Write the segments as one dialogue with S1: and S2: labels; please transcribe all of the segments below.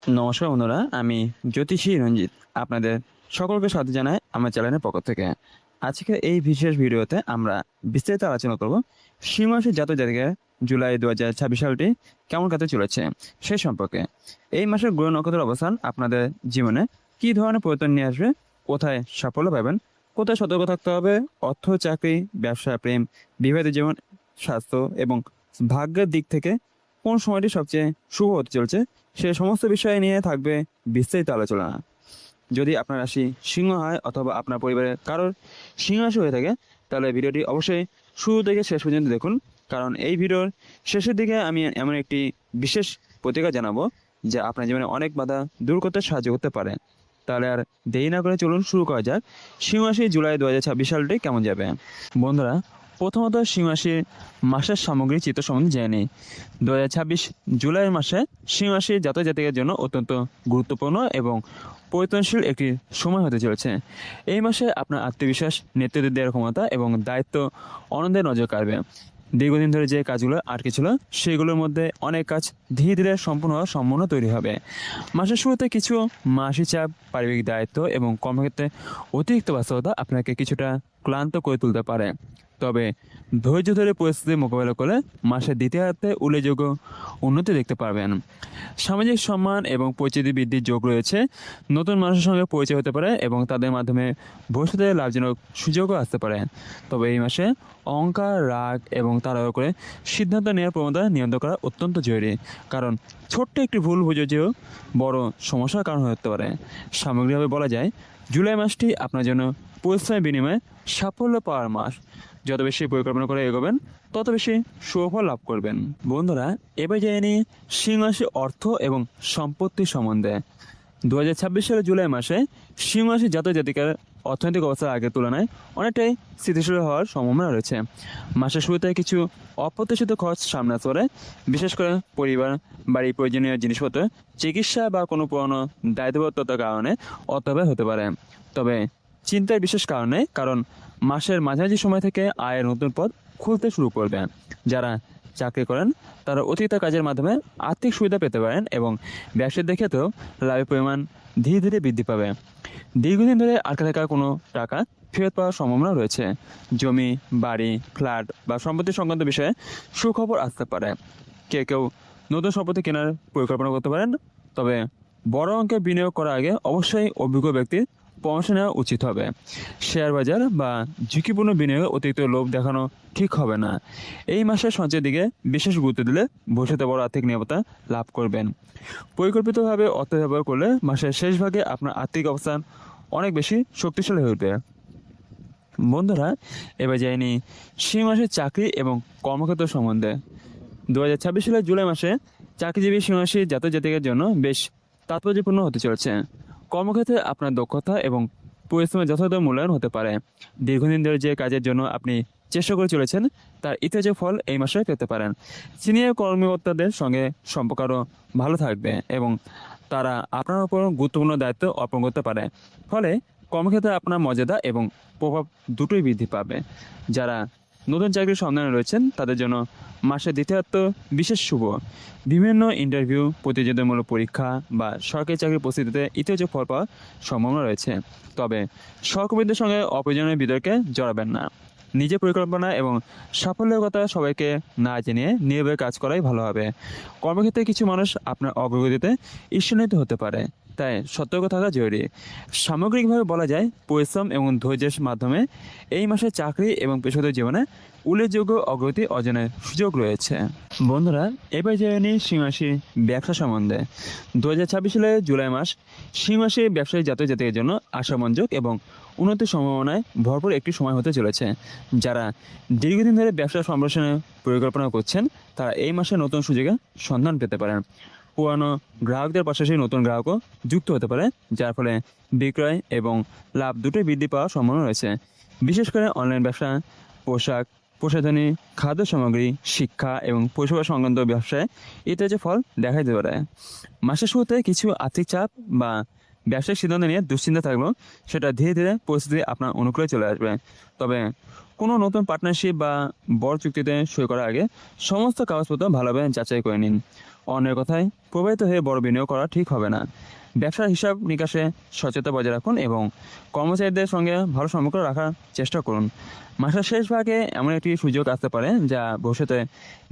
S1: নমস্কার বন্ধুরা, আমি জ্যোতিষী রঞ্জিত আপনাদের সকলকে স্বাগত জানাই আমার চ্যানেলের পক্ষ থেকে। আজকে এই বিশেষ ভিডিওতে আমরা বিস্তারিত আলোচনা করব সিংহ রাশির জাতক জাতিকার জুলাই 2026 সালটি কেমন কাটতে চলেছে সেই সম্পর্কে। এই মাসের গ্রহ নক্ষত্রের অবস্থান আপনাদের জীবনে কী ধরনের পরিবর্তন নিয়ে আসবে, কোথায় সাফল্য পাবেন, কোথায় সতর্ক থাকতে হবে, অর্থ, চাকরি, ব্যবসা, প্রেম, বিবাহিত জীবন, স্বাস্থ্য এবং ভাগ্যের দিক থেকে কোন সময়টি সবচেয়ে শুভ হতে চলছে, সে সমস্ত বিষয় নিয়ে থাকবে বিস্তারিত আলোচনা। যদি আপনার রাশি সিংহ হয় অথবা আপনার পরিবারের কারোর সিংহ রাশি হয়ে থাকে, তাহলে ভিডিওটি অবশ্যই শুরু থেকে শেষ পর্যন্ত দেখুন, কারণ এই ভিডিওর শেষের দিকে আমি এমন একটি বিশেষ প্রতিকার জানাবো যা আপনার জীবনে অনেক বাধা দূর করতে সাহায্য করতে পারে। তাহলে আর দেরি না করে চলুন শুরু করা যাক। সিংহ রাশি জুলাই 2026 সালটি কেমন যাবে। বন্ধুরা, প্রথমত সিংহ রাশির মাসের সামগ্রিক চিত্র সম্বন্ধে জেনে নিই। 2026 জুলাই মাসে সিংহ রাশির জাতক জাতিকার জন্য অত্যন্ত গুরুত্বপূর্ণ এবং পরিবর্তনশীল একটি সময় হতে চলেছে। এই মাসে আপনার আত্মবিশ্বাস, নেতৃত্ব দেওয়ার ক্ষমতা এবং দায়িত্ব অন্যদের নজর কাড়বে। দীর্ঘদিন ধরে যে কাজগুলো আটকে ছিল সেগুলোর মধ্যে অনেক কাজ ধীরে ধীরে সম্পূর্ণ হওয়ার সম্ভাবনা তৈরি হবে। মাসের শুরুতে কিছু মাসিক চাপ, পারিবারিক দায়িত্ব এবং কর্মক্ষেত্রে অতিরিক্ত ব্যস্ততা আপনাকে কিছুটা ক্লান্ত করে তুলতে পারে। তবে ধৈর্য ধরে পরিস্থিতি মোকাবেলা করলে মাসের দ্বিতীয়ার্ধে উল্লেখযোগ্য উন্নতি দেখতে পারবেন। সামাজিক সম্মান এবং পরিচিতি বৃদ্ধির যোগ রয়েছে। নতুন মানুষের সঙ্গে পরিচয় হতে পারে এবং তাদের মাধ্যমে ভবিষ্যতে লাভজনক সুযোগও আসতে পারে। তবে এই মাসে অহংকার, রাগ এবং তাড়াহুড়ো করে সিদ্ধান্ত নেওয়ার প্রবণতা নিয়ন্ত্রণ করা অত্যন্ত জরুরি, কারণ ছোট্ট একটি ভুল বুঝেও বড় সমস্যার কারণ হতে পারে। সামগ্রিকভাবে বলা যায়, জুলাই মাসটি আপনার জন্য পরিশ্রমের বিনিময়ে সাফল্য পাওয়ার মাস। যত বেশি পরিকল্পনা করে এগোবেন, তত বেশি সুফল লাভ করবেন। বন্ধুরা, এবার জেনে নিই সিংহ রাশির অর্থ এবং সম্পত্তি সম্বন্ধে। 2026 সালের জুলাই মাসে সিংহ রাশির জাতক জাতিকার অর্থনৈতিক অবস্থার আগের তুলনায় অনেকটাই স্থিতিশীল হওয়ার সম্ভাবনা রয়েছে। মাসের শুরুতে কিছু অপ্রত্যাশিত খরচ সামনে আসতে পারে, বিশেষ করে পরিবার, বাড়ির প্রয়োজনীয় জিনিসপত্র, চিকিৎসা বা কোনো পুরনো দায়িত্ববদ্ধতার কারণে অর্থব্যয় হতে পারে। তবে চিন্তার বিশেষ কারণ মাসের মাঝামাঝি সময় থেকে আয়ের নতুন পথ খুলতে শুরু করবে। যারা চাকরি করেন তারা অতিরিক্ত কাজের মাধ্যমে আর্থিক সুবিধা পেতে পারেন এবং ব্যবসায়ীদের ক্ষেত্রেও লাভের পরিমাণ ধীরে ধীরে বৃদ্ধি পাবে। দীর্ঘদিন ধরে আটকে থাকা কোনো টাকা ফেরত পাওয়ার সম্ভাবনা রয়েছে। জমি, বাড়ি, ফ্ল্যাট বা সম্পত্তি সংক্রান্ত বিষয়ে সুখবর আসতে পারে। কেউ নতুন সম্পত্তি কেনার পরিকল্পনা করতে পারেন। তবে বড় অঙ্কে বিনিয়োগ করার আগে অবশ্যই অভিজ্ঞ ব্যক্তির পরামর্শ নেওয়া উচিত হবে। শেয়ার বাজার বা ঝুঁকিপূর্ণ বিনিয়োগে অতিরিক্ত লোভ দেখানো ঠিক হবে না। এই মাসের সঞ্চয়ের দিকে বিশেষ গুরুত্ব দিলে ভবিষ্যতে বড় আর্থিক নিরাপত্তা লাভ করবেন। পরিকল্পিতভাবে অর্থ ব্যবহার করলে মাসের শেষ ভাগে আপনার আর্থিক অবস্থান অনেক বেশি শক্তিশালী হয়ে উঠবে। বন্ধুরা, এবার যাইনি সেই মাসের চাকরি এবং কর্মক্ষেত্র সম্বন্ধে। 2026 সালের জুলাই মাসে চাকরিজীবী সীমাসী জাতক জাতিকের জন্য বেশ তাৎপর্যপূর্ণ হতে চলেছে। কর্মক্ষেত্রে আপনার দক্ষতা এবং পরিশ্রমের যথাযথ মূল্যায়ন হতে পারে। দীর্ঘদিন ধরে যে কাজের জন্য আপনি চেষ্টা করে চলেছেন তার ইতিবাচক ফল এই মাসে পেতে পারেন। সিনিয়র কর্মকর্তাদের সঙ্গে সম্পর্ক আরও ভালো থাকবে এবং তারা আপনার উপর গুরুত্বপূর্ণ দায়িত্ব অর্পণ করতে পারে। ফলে কর্মক্ষেত্রে আপনার মর্যাদা এবং প্রভাব দুটোই বৃদ্ধি পাবে। যারা নতুন চাকরির সন্ধানে রয়েছেন তাদের জন্য মাসের দ্বিতীয়ার্ধ বিশেষ শুভ। বিভিন্ন ইন্টারভিউ, প্রতিযোগিতামূলক পরীক্ষা বা সরকারি চাকরির প্রস্তুতিতে ইতিবাচক ফল পাওয়ার সম্ভাবনা রয়েছে। তবে সহকর্মীদের সঙ্গে অপ্রয়োজনীয় বিতর্কে জড়াবেন না। নিজের পরিকল্পনা এবং সাফল্যের কথা সবাইকে না জেনে নীরবে কাজ করাই ভালো হবে। কর্মক্ষেত্রে কিছু মানুষ আপনার অগ্রগতিতে ঈর্ষান্বিত হতে পারে, তাই সতর্ক থাকা জরুরি। সামগ্রিকভাবে বলা যায়, পরিশ্রম এবং ধৈর্যের মাধ্যমে এই মাসে চাকরি এবং পেশাগত জীবনে উল্লেখযোগ্য অগ্রগতি অর্জনের সুযোগ রয়েছে। বন্ধুরা, এবার জেনে নিই সিংহ রাশির ব্যবসা সম্বন্ধে। 2026 সালের জুলাই মাস সিংহ রাশির ব্যবসায়ী জাতক জাতিকের জন্য আশামঞ্জক এবং উন্নতির সম্ভাবনায় ভরপুর একটি সময় হতে চলেছে। যারা দীর্ঘদিন ধরে ব্যবসা সম্প্রসারণের পরিকল্পনা করছেন তারা এই মাসে নতুন সুযোগের সন্ধান পেতে পারেন। পুরানো গ্রাহকদের পাশাপাশি নতুন গ্রাহকও যুক্ত হতে পারে, যার ফলে বিক্রয় এবং লাভ দুটোই বৃদ্ধি পাওয়ার সম্ভাবনা রয়েছে। বিশেষ করে অনলাইন ব্যবসা, পোশাক, প্রসাধনী, খাদ্য সামগ্রী, শিক্ষা এবং পরিষেবা সংক্রান্ত ব্যবসায় ইতিবাচক ফল দেখা যেতে পারে। মাসের শুরুতে কিছু আর্থিক চাপ বা ব্যবসায়িক সিদ্ধান্ত নিয়ে দুশ্চিন্তা থাকলেও সেটা ধীরে ধীরে পরিস্থিতি আপনার অনুকূলে চলে আসবে। তবে কোনো নতুন পার্টনারশিপ বা বড় চুক্তিতে সই করার আগে সমস্ত কাগজপত্র ভালোভাবে যাচাই করে নিন। অন্যের কথায় প্রভাবিত হয়ে বড় বিনিয়োগ করা ঠিক হবে না। ব্যবসার হিসাব নিকাশে সচেতনতা বজায় রাখুন এবং কর্মচারীদের সঙ্গে ভালো সম্পর্ক রাখার চেষ্টা করুন। মাসের শেষ ভাগে এমন একটি সুযোগ আসতে পারে যা ভবিষ্যতে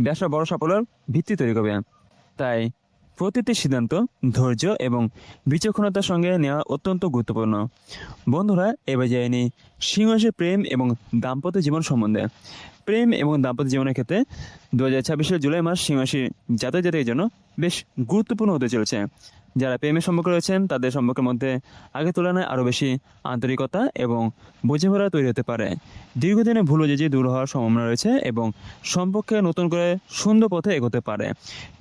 S1: ব্যবসা বড় সাফল্যের ভিত্তি তৈরি করবে। তাই প্রতিটি সিদ্ধান্ত ধৈর্য এবং বিচক্ষণতার সঙ্গে নেওয়া অত্যন্ত গুরুত্বপূর্ণ। বন্ধুরা, এবার জেনে নিই সিংহ রাশির প্রেম এবং দাম্পত্য জীবন সম্বন্ধে। প্রেম এবং দাম্পত্য জীবনের ক্ষেত্রে 2026 জুলাই মাস সিংহ রাশির জাতক জাতিকের জন্য বেশ গুরুত্বপূর্ণ হতে চলেছে। যারা প্রেমের সম্পর্কে রয়েছেন তাদের সম্পর্কের মধ্যে আগের তুলনায় আরও বেশি আন্তরিকতা এবং বোঝাপড়া তৈরি হতে পারে। দীর্ঘদিনে ভুল বোঝাবুঝি দূর হওয়ার সম্ভাবনা রয়েছে এবং সম্পর্কে নতুন করে সুন্দর পথে এগোতে পারে।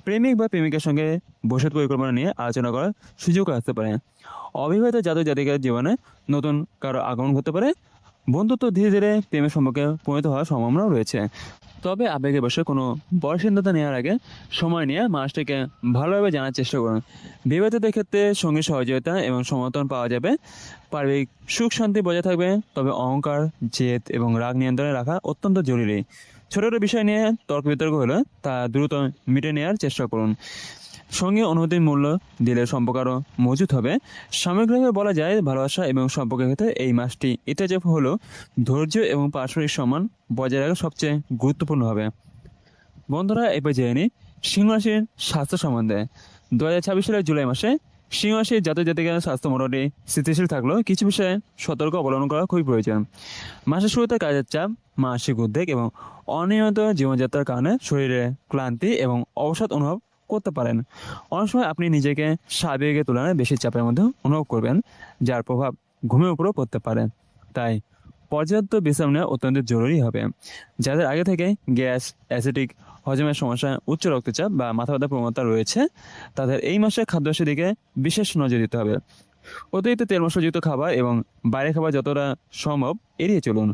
S1: প্রেমিক বা প্রেমিকার সঙ্গে ভবিষ্যৎ পরিকল্পনা নিয়ে আলোচনা করার সুযোগ আসতে পারে। অবিবাহিত জাতক জাতিকার জীবনে নতুন কারো আগমন হতে পারে। বন্ধুত্ব ধীরে ধীরে প্রেমের সম্পর্কে পরিণত হওয়ার সম্ভাবনাও রয়েছে। তবে আবেগের বশে কোনো বড় সিদ্ধান্ত নেওয়ার আগে সময় নিয়ে মানুষটিকে ভালোভাবে জানার চেষ্টা করুন। বিবাহিতদের ক্ষেত্রে সঙ্গী সহযোগিতা এবং সমর্থন পাওয়া যাবে। পারিবারিক সুখ শান্তি বজায় থাকবে, তবে অহংকার, জেদ এবং রাগ নিয়ন্ত্রণে রাখা অত্যন্ত জরুরি। ছোট ছোট বিষয় নিয়ে তর্ক বিতর্ক হলে তা দ্রুত মিটে নেওয়ার চেষ্টা করুন। সঙ্গে অনুভূতির মূল্য দিলে সম্পর্ক আরও মজুত হবে। সামগ্রিকভাবে বলা যায় ভালোবাসা এবং সম্পর্কের ক্ষেত্রে এই মাসটি ইতিবাচক হলো ধৈর্য এবং পারস্পরিক সম্মান বজায় রাখা সবচেয়ে গুরুত্বপূর্ণ হবে। বন্ধুরা, এবার জেনে নিই সিংহ রাশির স্বাস্থ্য সম্বন্ধে। 2026 সালের জুলাই মাসে সিংহ রাশির জাতক জাতিকার স্বাস্থ্য মোটামুটি স্থিতিশীল থাকলেও কিছু বিষয়ে সতর্ক অবলম্বন করা খুবই প্রয়োজন। মাসের শুরুতে কাজের চাপ, মানসিক উদ্বেগ এবং অনিয়মিত জীবনযাত্রার কারণে শরীরে ক্লান্তি এবং অবসাদ অনুভব করতে পারেন। অনেক সময় আপনি নিজেকে স্বাভাবিকের তুলনায় বেশি চাপের মধ্যে অনুভব করবেন, যার প্রভাব ঘুমের উপরও পড়তে পারে। তাই পর্যাপ্ত বিশ্রাম নেওয়া অত্যন্ত জরুরি হবে। যাদের আগে থেকে গ্যাস, অ্যাসিডিক হজমের সমস্যা, উচ্চ রক্তচাপ বা মাথা ব্যথার প্রবণতা রয়েছে, তাদের এই মাসে খাদ্যাভ্যাসের দিকে বিশেষ নজর দিতে হবে। অতিরিক্ত তেল মশলাযুক্ত খাবার এবং বাইরে খাবার যতটা সম্ভব এড়িয়ে চলুন।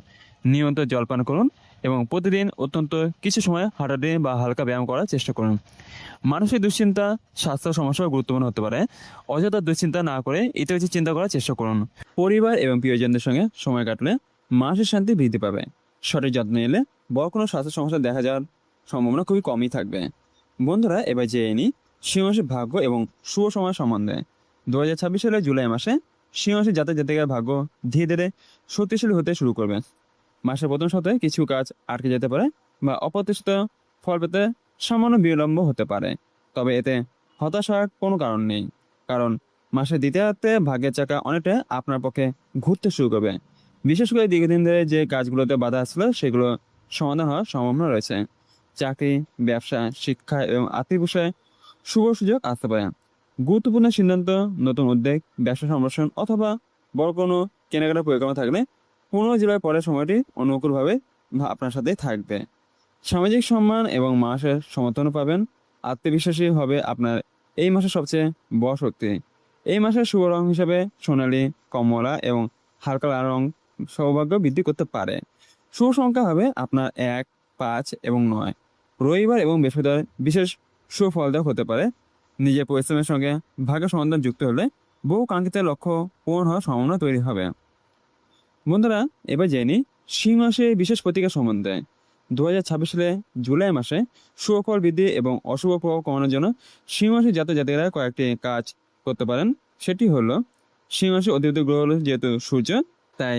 S1: নিয়মিত জলপান করুন এবং প্রতিদিন অত্যন্ত কিছু সময় হাঁটাহাঁটি বা হালকা ব্যায়াম করার চেষ্টা করুন। মানসিক দুশ্চিন্তা স্বাস্থ্য সমস্যাও গুরুত্বপূর্ণ হতে পারে। অযথা দুশ্চিন্তা না করে ইতিবাচক চিন্তা করার চেষ্টা করুন। পরিবার এবং প্রিয়জনদের সঙ্গে সময় কাটলে মানসিক শান্তি বৃদ্ধি পাবে। সঠিক যত্ন নিলে বড় কোনো স্বাস্থ্য সমস্যা দেখা যাওয়ার সম্ভাবনা খুবই কমই থাকবে। বন্ধুরা, এবার জেনে নিই সিংহ রাশির ভাগ্য এবং শুভ সময় সম্বন্ধে। 2026 সালের জুলাই মাসে সিংহ রাশির জাতক জাতিকার ভাগ্য ধীরে ধীরে শক্তিশালী হতে শুরু করবে। মাসের প্রথম সপ্তাহে কিছু কাজ আটকে যেতে পারে বা অপ্রত্যাশিত ফল পেতে সামান্য বিলম্ব হতে পারে। তবে এতে হতাশ হওয়ার কোনো কারণ নেই, কারণ মাসের দ্বিতীয়ার্ধে ভাগ্যের চাকা অনেকটা আপনার পক্ষে ঘুরতে শুরু করবে। বিশেষ করে দীর্ঘদিন ধরে যে কাজগুলোতে বাধা আসছিল সেগুলো সমাধান হওয়ার সম্ভাবনা রয়েছে। চাকরি, ব্যবসা, শিক্ষা এবং আর্থিক বিষয়ে শুভ সুযোগ আসতে পারে। গুরুত্বপূর্ণ সিদ্ধান্ত, নতুন উদ্যোগ, ব্যবসা সম্প্রসারণ অথবা বড় কোনো কেনাকাটার পরিকল্পনা থাকলে 15 জুলাই পরের সময়টি অনুকূলভাবে আপনার সাথেই থাকবে। সামাজিক সম্মান এবং মানুষের সমর্থনও পাবেন। আত্মবিশ্বাসী হবে আপনার এই মাসের সবচেয়ে বড় শক্তি। এই মাসের শুভ রং হিসাবে সোনালী, কমলা এবং হালকা লাল রং সৌভাগ্য বৃদ্ধি করতে পারে। শুভ সংখ্যা হবে আপনার 1, 5 এবং 9। রবিবার এবং বৃহস্পতিবার বিশেষ শুভ ফলদায়ক হতে পারে। নিজের পরিশ্রমের সঙ্গে ভাগ্য সমাধান যুক্ত হলে বহু কাঙ্ক্ষিত লক্ষ্য পূরণ হওয়ার সম্ভাবনা তৈরি হবে। বন্ধুরা, এবার জেনে নিই সিংহ রাশির বিশেষ প্রতীকের সম্বন্ধে। 2026 সালে জুলাই মাসে শুভ ফল বৃদ্ধি এবং অশুভ প্রভাব কমানোর জন্য সিংহ রাশির জাতক জাতিকারা কয়েকটি কাজ করতে পারেন। সেটি হলো, সিংহ রাশির অতিরিক্ত গ্রহ হলো যেহেতু সূর্য, তাই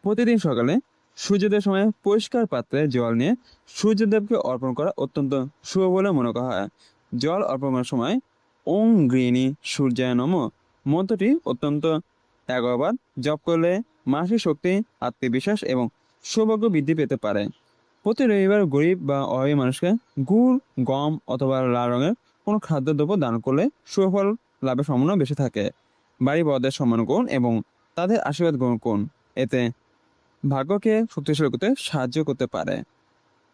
S1: প্রতিদিন সকালে সূর্যোদয়ের সময় পরিষ্কার পাত্রে জল নিয়ে সূর্যদেবকে অর্পণ করা অত্যন্ত শুভ বলে মনে করা হয়। জল অর্পণ করার সময় ওং গৃহিণী সূর্যায় নমঃ মন্ত্রটি অত্যন্ত 11 বার জপ করলে মানসিক শক্তি, আত্মবিশ্বাস এবং সৌভাগ্য বৃদ্ধি পেতে পারে। প্রতি রবিবার গরিব বা অভাবী মানুষকে গুড়, গম অথবা লাল রঙের কোনো খাদ্যদ্রব্য দান করলে সুফল লাভের সম্ভাবনা বেশি থাকে। বাড়ি বড়দের সম্মান করুন এবং তাদের আশীর্বাদ গ্রহণ করুন, এতে ভাগ্যকে শক্তিশালী করতে সাহায্য করতে পারে।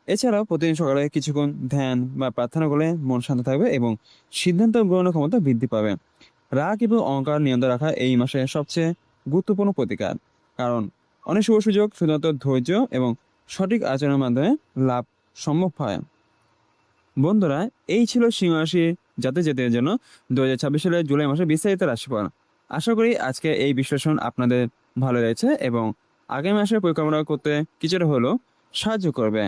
S1: এছাড়াও প্রতিদিন সকালে কিছুক্ষণ ধ্যান বা প্রার্থনা করলে মন শান্ত থাকবে এবং সিদ্ধান্ত গ্রহণের ক্ষমতা বৃদ্ধি পাবে। রাগ এবং অহংকার নিয়ন্ত্রণ রাখা এই মাসে সবচেয়ে গুরুত্বপূর্ণ প্রতিকার, কারণ অনেক শুভ সুযোগ শুধুমাত্র ধৈর্য এবং সঠিক আচরণের মাধ্যমে লাভ সম্ভব হয়। বন্ধুরা, এই ছিল সিংহ রাশি জাতক জাতিদের জন্য 2026 সালের জুলাই মাসে বিস্তারিত রাশিফল। আশা করি আজকে এই বিশ্লেষণ আপনাদের ভালো লেগেছে এবং আগামী মাসের পরিকল্পনা করতে কিছুটা হলেও সাহায্য করবে।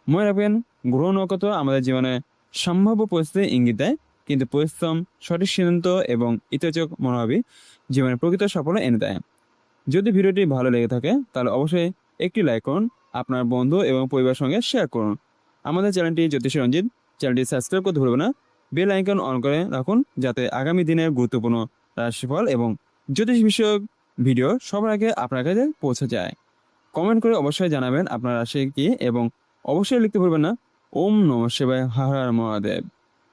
S1: মনে রাখবেন, গ্রহ নক্ষত্র আমাদের জীবনে সম্ভাব্য পরিস্থিতি ইঙ্গিত দেয়। কিন্তু পরিশ্রম, সঠিক সিদ্ধান্ত এবং ইতিবাচক মনোভাবই জীবনে প্রকৃত সাফল্য এনে দেয়। যদি ভিডিওটি ভালো লেগে থাকে তাহলে অবশ্যই একটি লাইক করুন, আপনার বন্ধু এবং পরিবারের সঙ্গে শেয়ার করুন। আমাদের চ্যানেলটি জ্যোতিষী রঞ্জিত, চ্যানেলটি সাবস্ক্রাইব করতে ভুলবেন না। বেল আইকন অন করে রাখুন যাতে আগামী দিনের গুরুত্বপূর্ণ রাশিফল এবং জ্যোতিষ বিষয়ক ভিডিও সবার আগে আপনার কাছে পৌঁছে যায়। কমেন্ট করে অবশ্যই জানাবেন আপনার রাশি কি এবং অবশ্যই লিখতে ভুলবেন না ওম নমঃ শিবায়, হর হর মহাদেব।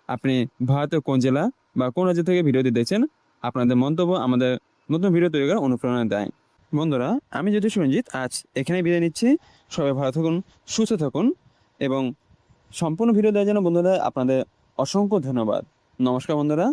S1: আপনি ভারতের কোন জেলা বা কোন রাজ্য থেকে ভিডিওটি দেখছেন, আপনাদের মন্তব্য আমাদের নতুন ভিডিও তৈরি করার অনুপ্রেরণা দেয়। বন্ধুরা, আমি জ্যোতিষ রঞ্জিত আজ এখানে বিদায় নিচ্ছি। সবাই ভালো থাকুন, সুস্থ থাকুন এবং সম্পূর্ণ ভিডিও দেওয়ার জন্য বন্ধুরা আপনাদের অসংখ্য ধন্যবাদ। নমস্কার বন্ধুরা।